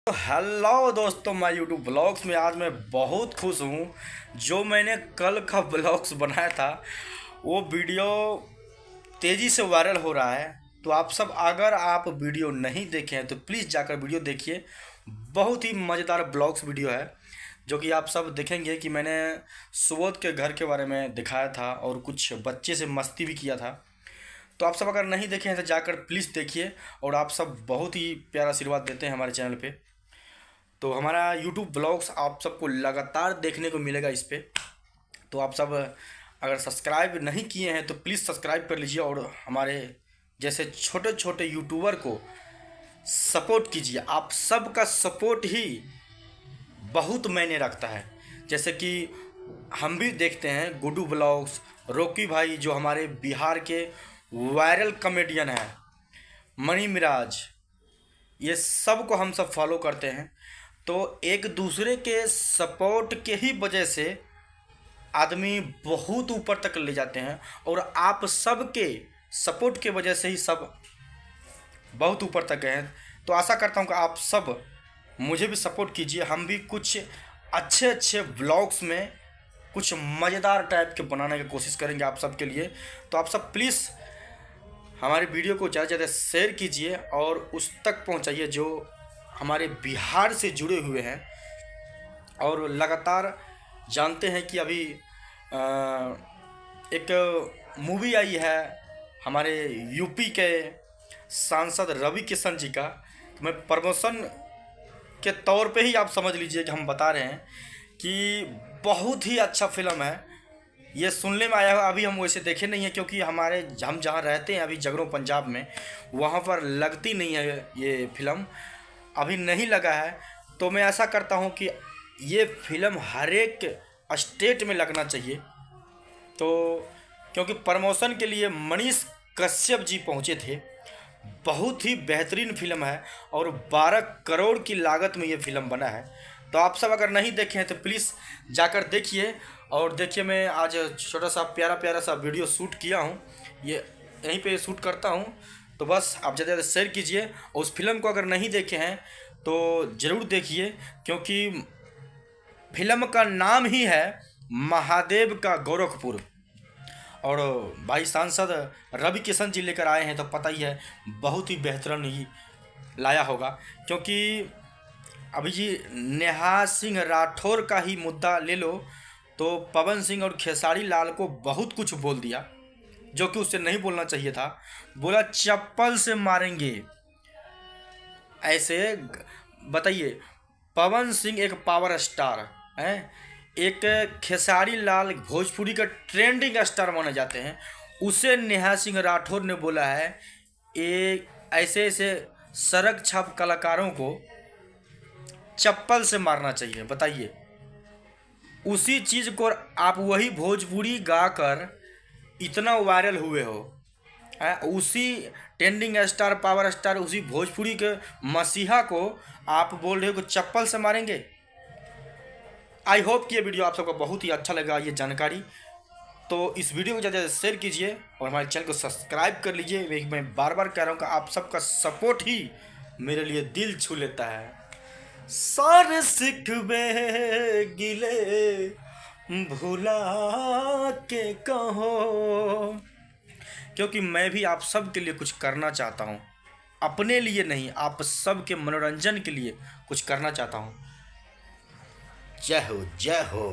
तो हेलो दोस्तों, मैं यूट्यूब ब्लॉग्स में आज मैं बहुत खुश हूँ। जो मैंने कल का ब्लॉग्स बनाया था वो वीडियो तेज़ी से वायरल हो रहा है। तो आप सब अगर आप वीडियो नहीं देखे हैं तो प्लीज़ जाकर वीडियो देखिए। बहुत ही मज़ेदार ब्लॉग्स वीडियो है जो कि आप सब देखेंगे कि मैंने सुबोध के घर के बारे में दिखाया था और कुछ बच्चे से मस्ती भी किया था। तो आप सब अगर नहीं देखे हैं तो जाकर प्लीज़ देखिए। और आप सब बहुत ही प्यारा आशीर्वाद देते हैं हमारे चैनल पे। तो हमारा यूट्यूब ब्लॉग्स आप सबको लगातार देखने को मिलेगा इस पर। तो आप सब अगर सब्सक्राइब नहीं किए हैं तो प्लीज़ सब्सक्राइब कर लीजिए और हमारे जैसे छोटे छोटे यूट्यूबर को सपोर्ट कीजिए। आप सबका सपोर्ट ही बहुत मायने रखता है। जैसे कि हम भी देखते हैं गुड्डू ब्लॉग्स, रॉकी भाई जो हमारे बिहार के वायरल कॉमेडियन हैं, मनी मिराज, ये सब को हम सब फॉलो करते हैं। तो एक दूसरे के सपोर्ट के ही वजह से आदमी बहुत ऊपर तक ले जाते हैं और आप सब के सपोर्ट के वजह से ही सब बहुत ऊपर तक गए हैं। तो आशा करता हूं कि आप सब मुझे भी सपोर्ट कीजिए। हम भी कुछ अच्छे अच्छे व्लॉग्स में कुछ मज़ेदार टाइप के बनाने की कोशिश करेंगे आप सब के लिए। तो आप सब प्लीज़ हमारी वीडियो को ज़्यादा से ज़्यादा शेयर कीजिए और उस तक पहुंचाइए जो हमारे बिहार से जुड़े हुए हैं। और लगातार जानते हैं कि अभी एक मूवी आई है हमारे यूपी के सांसद रवि किशन जी का। तो मैं प्रमोशन के तौर पे ही आप समझ लीजिए कि हम बता रहे हैं कि बहुत ही अच्छा फिल्म है। ये सुनने में आया है, अभी हम वैसे देखे नहीं है क्योंकि हम जहाँ रहते हैं अभी जगरों पंजाब में, वहाँ पर लगती नहीं है ये फिल्म, अभी नहीं लगा है। तो मैं ऐसा करता हूँ कि ये फिल्म हर एक स्टेट में लगना चाहिए। तो क्योंकि प्रमोशन के लिए मनीष कश्यप जी पहुँचे थे। बहुत ही बेहतरीन फिल्म है और 12 करोड़ की लागत में ये फिल्म बना है। तो आप सब अगर नहीं देखे हैं तो प्लीज़ जाकर देखिए। और देखिए, मैं आज छोटा सा प्यारा सा वीडियो शूट किया हूँ, ये यहीं पे शूट करता हूँ। तो बस आप ज़्यादा से शेयर कीजिए और उस फिल्म को अगर नहीं देखे हैं तो ज़रूर देखिए, क्योंकि फिल्म का नाम ही है महादेव का गोरखपुर। और भाई सांसद रवि किशन जी लेकर आए हैं तो पता ही है बहुत ही बेहतरीन ही लाया होगा। क्योंकि अभी जी नेहा सिंह राठौर का ही मुद्दा ले लो तो पवन सिंह और खेसारी लाल को बहुत कुछ बोल दिया जो कि उससे नहीं बोलना चाहिए था। बोला चप्पल से मारेंगे। ऐसे बताइए, पवन सिंह एक पावर स्टार है, एक खेसारी लाल भोजपुरी का ट्रेंडिंग स्टार माने जाते हैं, उसे नेहा सिंह राठौर ने बोला है एक ऐसे ऐसे सड़क छाप कलाकारों को चप्पल से मारना चाहिए। बताइए, उसी चीज़ को आप वही भोजपुरी गाकर इतना वायरल हुए हो, उसी ट्रेंडिंग स्टार पावर स्टार उसी भोजपुरी के मसीहा को आप बोल रहे हो कि चप्पल से मारेंगे। आई होप कि ये वीडियो आप सबको बहुत ही अच्छा लगा, ये जानकारी। तो इस वीडियो को ज़्यादा से शेयर कीजिए और हमारे चैनल को सब्सक्राइब कर लीजिए। मैं बार बार कह रहा हूँ कि आप सबका सपोर्ट ही मेरे लिए दिल छू लेता है। सारे सिकवे गिले भुला के कहो, क्योंकि मैं भी आप सब के लिए कुछ करना चाहता हूँ, अपने लिए नहीं, आप सब के मनोरंजन के लिए कुछ करना चाहता हूँ। जय हो जय हो।